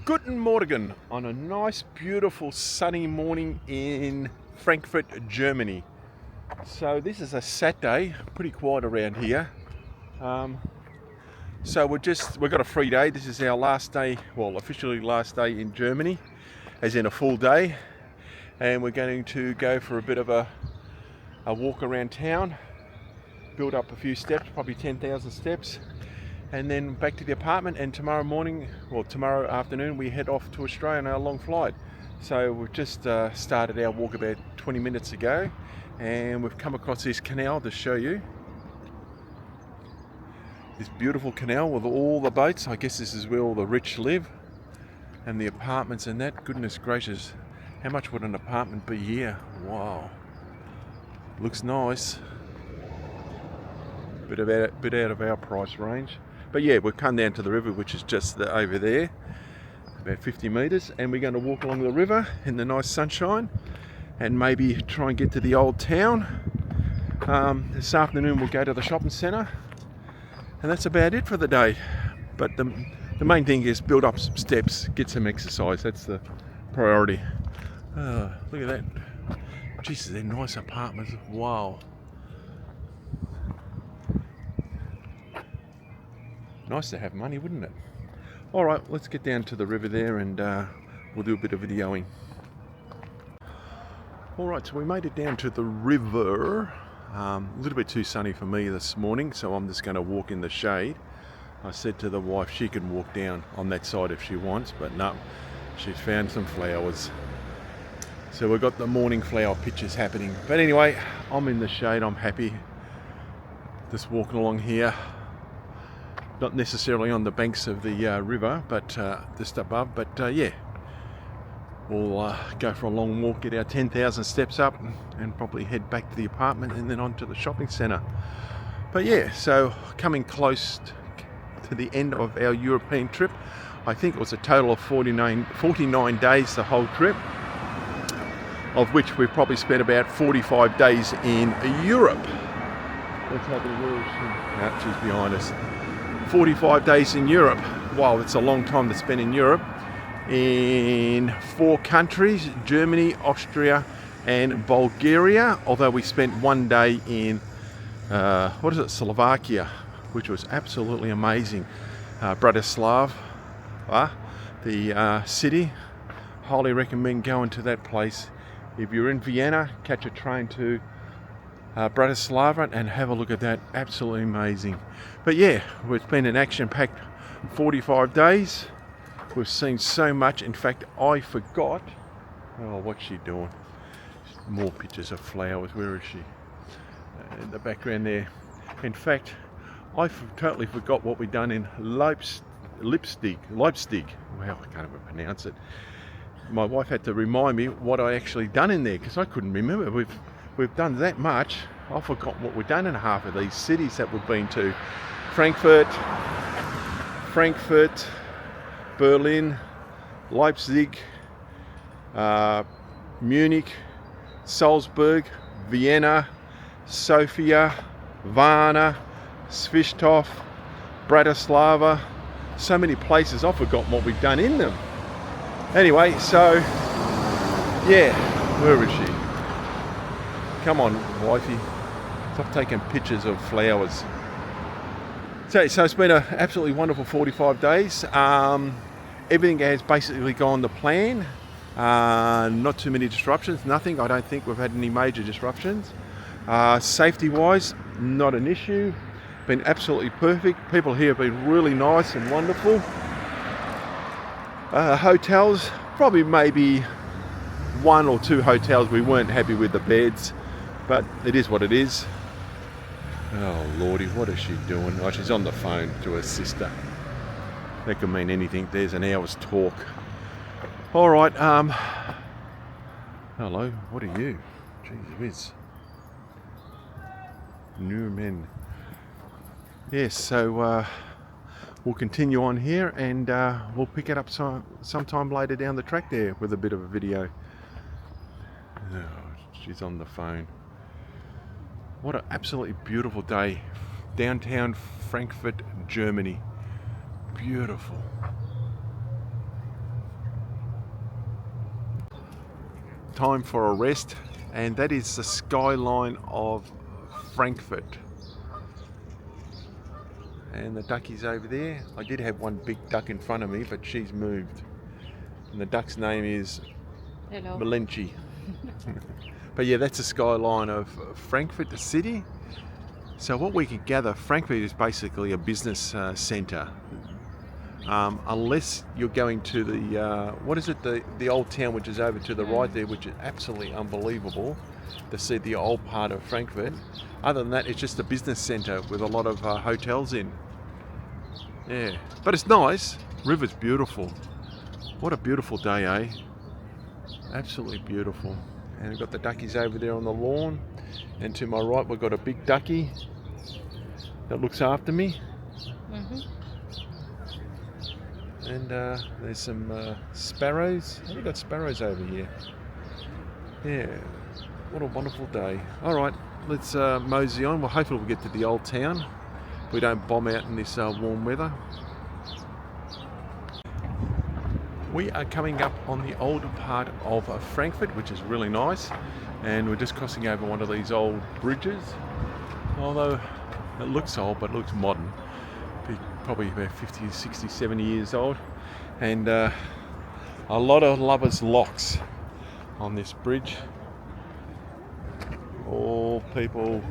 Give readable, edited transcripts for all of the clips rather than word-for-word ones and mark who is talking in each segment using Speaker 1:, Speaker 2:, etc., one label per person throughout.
Speaker 1: Guten Morgen on a nice, beautiful, sunny morning in Frankfurt, Germany. So this is a Saturday, pretty quiet around here. So we've got a free day. This is our last day, well, officially last day in Germany, as in a full day. And we're going to go for a bit of a walk around town, build up a few steps, probably 10,000 steps. And then back to the apartment, and tomorrow afternoon we head off to Australia on our long flight. So we've just started our walk about 20 minutes ago, and we've come across this canal to show you. This beautiful canal with all the boats. I guess this is where all the rich live, and the apartments and that. Goodness gracious, how much would an apartment be here? Wow, looks nice. Bit out of our price range. But yeah, we've come down to the river, which is just over there, about 50 metres, and we're going to walk along the river in the nice sunshine and maybe try and get to the old town. This afternoon we'll go to the shopping centre, and that's about it for the day. But the main thing is build up some steps, get some exercise. That's the priority. Look at that. Jesus, they're nice apartments. Wow. Nice to have money, wouldn't it? Alright, let's get down to the river there and we'll do a bit of videoing. Alright, so we made it down to the river. A little bit too sunny for me this morning, so I'm just going to walk in the shade. I said to the wife she can walk down on that side if she wants, but no, she's found some flowers. So we've got the morning flower pictures happening. But anyway, I'm in the shade, I'm happy. Just walking along here. Not necessarily on the banks of the river, but just above. But yeah, we'll go for a long walk, get our 10,000 steps up, and probably head back to the apartment and then on to the shopping centre. But yeah, so coming close to the end of our European trip. I think it was a total of 49 days, the whole trip, of which we've probably spent about 45 days in Europe. Let's have a look. No, she's behind us. 45 days in Europe. Wow, it's a long time to spend in Europe. In 4 countries, Germany, Austria and Bulgaria, although we spent 1 day in Slovakia, which was absolutely amazing. Bratislava, the city. Highly recommend going to that place. If you're in Vienna, catch a train to Bratislava and have a look at that. Absolutely amazing. But yeah, it's been an action-packed 45 days. We've seen so much. In fact, I forgot. Oh, what's she doing? More pictures of flowers. Where is she? In the background there. In fact, I totally forgot what we've done in Leipzig. Wow, I can't even pronounce it. My wife had to remind me what I actually done in there because I couldn't remember. We've done that much. I forgot what we've done in half of these cities that we've been to. Frankfurt, Berlin, Leipzig, Munich, Salzburg, Vienna, Sofia, Varna, Svistov, Bratislava. So many places, I've forgotten what we've done in them. Anyway, so yeah, where is she? Come on, wifey. Stop taking pictures of flowers. So it's been an absolutely wonderful 45 days. Everything has basically gone to plan. Not too many disruptions. Nothing. I don't think we've had any major disruptions. Safety-wise, not an issue. Been absolutely perfect. People here have been really nice and wonderful. Hotels, probably maybe 1 or 2 hotels we weren't happy with the beds. But it is what it is. Oh lordy, what is she doing? Oh, she's on the phone to her sister. That could mean anything. There's an hour's talk. Alright, hello, what are you? Jeez whiz. New men. Yes, so we'll continue on here and we'll pick it up sometime later down the track there with a bit of a video. Oh, she's on the phone. What an absolutely beautiful day. Downtown Frankfurt, Germany. Beautiful. time for a rest, and that is the skyline of Frankfurt. And the ducky's over there. I did have one big duck in front of me, but she's moved. And the duck's name is Melenchi. But yeah, that's the skyline of Frankfurt, the city. So what we can gather, Frankfurt is basically a business centre. Unless you're going to the, what is it, the old town which is over to the right there, which is absolutely unbelievable to see the old part of Frankfurt. Other than that, it's just a business centre with a lot of hotels in. Yeah, but it's nice. River's beautiful. What a beautiful day, eh? Absolutely beautiful. And we've got the duckies over there on the lawn. And to my right, we've got a big ducky that looks after me. And there's some sparrows. We've got sparrows over here. Yeah, what a wonderful day. All right, let's mosey on. Well, hopefully we'll get to the old town. We don't bomb out in this warm weather. We are coming up on the older part of Frankfurt, which is really nice. And we're just crossing over one of these old bridges. Although it looks old, but it looks modern. Probably about 50, 60, 70 years old. And a lot of lovers' locks on this bridge. All people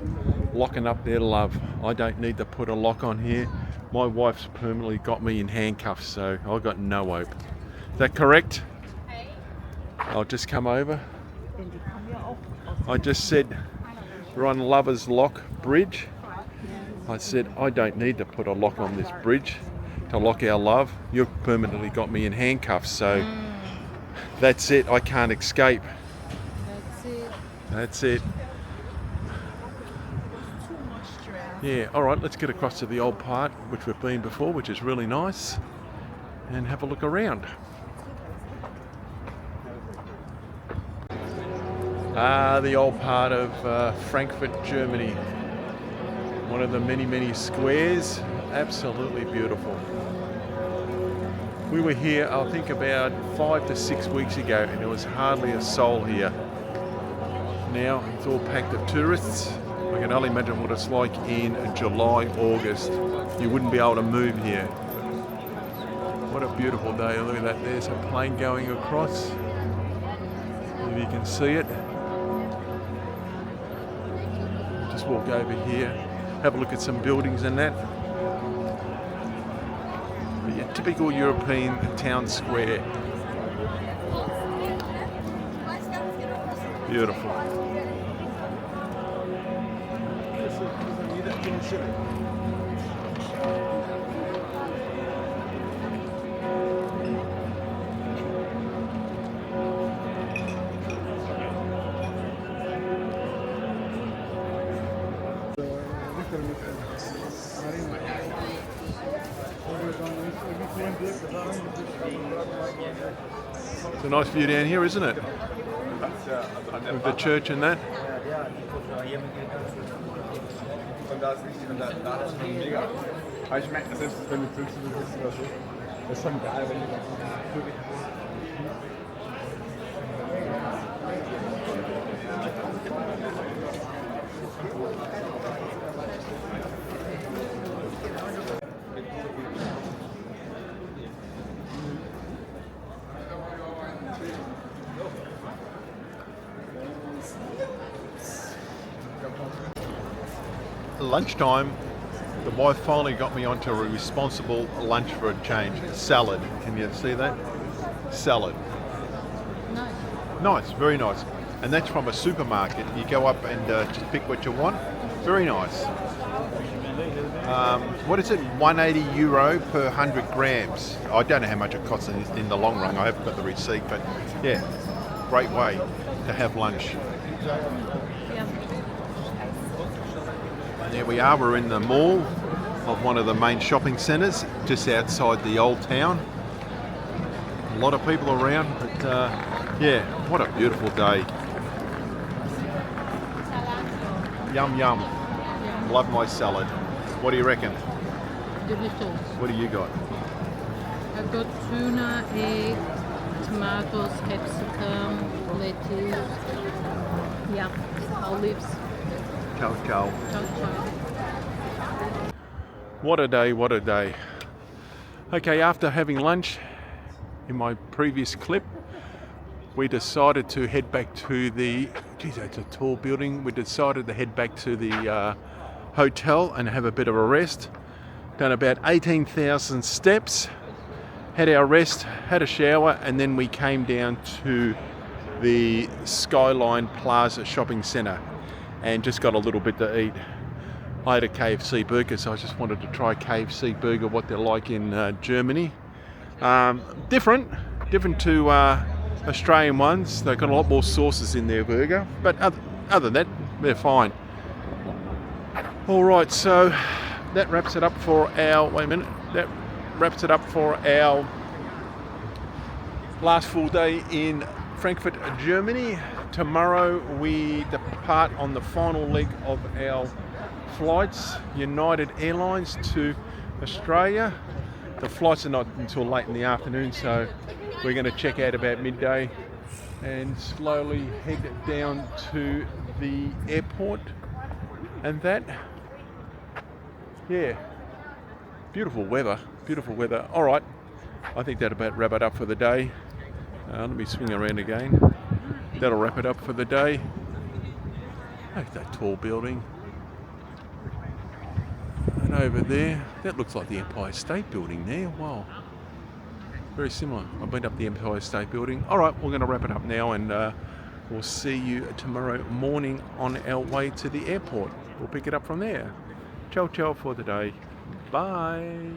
Speaker 1: locking up their love. I don't need to put a lock on here. My wife's permanently got me in handcuffs, so I've got no hope. Is that correct? I'll just come over. I just said we're on Lovers Lock Bridge. I said I don't need to put a lock on this bridge to lock our love. You've permanently got me in handcuffs, so that's it. I can't escape. That's it. Yeah, all right, let's get across to the old part, which we've been before, which is really nice, and have a look around. The old part of Frankfurt, Germany. One of the many, many squares. Absolutely beautiful. We were here, I think, about 5 to 6 weeks ago, and there was hardly a soul here. Now it's all packed of tourists. I can only imagine what it's like in July, August. You wouldn't be able to move here. What a beautiful day. Look at that. There's a plane going across. If you can see it. Just walk over here. Have a look at some buildings and that. Yeah, typical European town square. Beautiful. It's a nice view down here, isn't it? With the church and that. Lunchtime, the wife finally got me onto a responsible lunch for a change. Salad. Can you see that? Salad.
Speaker 2: Nice.
Speaker 1: Nice, very nice. And that's from a supermarket. You go up and just pick what you want. Very nice. What is it? €180 per 100 grams. I don't know how much it costs in the long run. I haven't got the receipt, but yeah, great way to have lunch. There we are, we're in the mall of one of the main shopping centres, just outside the old town. A lot of people around, but yeah, what a beautiful day. Yum yum. Love my salad. What do you reckon?
Speaker 2: Delicious.
Speaker 1: What do you got?
Speaker 2: I've got tuna, egg, tomatoes, capsicum, lettuce, yeah, olives.
Speaker 1: Ciao, ciao.
Speaker 2: Ciao, ciao.
Speaker 1: What a day, what a day. Okay, after having lunch in my previous clip, we decided to head back to the, geez, that's a tall building. We decided to head back to the hotel and have a bit of a rest. Done about 18,000 steps, had our rest, had a shower, and then we came down to the Skyline Plaza shopping centre and just got a little bit to eat. I had a KFC burger, so I just wanted to try KFC burger, what they're like in Germany. Different to Australian ones. They've got a lot more sauces in their burger, but other than that, they're fine. All right, so that wraps it up for our, that wraps it up for our last full day in Frankfurt, Germany. Tomorrow we depart on the final leg of our flights, United Airlines to Australia. The flights are not until late in the afternoon, so we're going to check out about midday and slowly head down to the airport. And that, yeah, beautiful weather. All right, I think that'll about wrap it up for the day. Let me swing around again. That'll wrap it up for the day. Oh, that tall building. And over there, that looks like the Empire State Building there. Wow. Very similar. I've been up the Empire State Building. All right, we're going to wrap it up now, and we'll see you tomorrow morning on our way to the airport. We'll pick it up from there. Ciao, ciao for the day. Bye.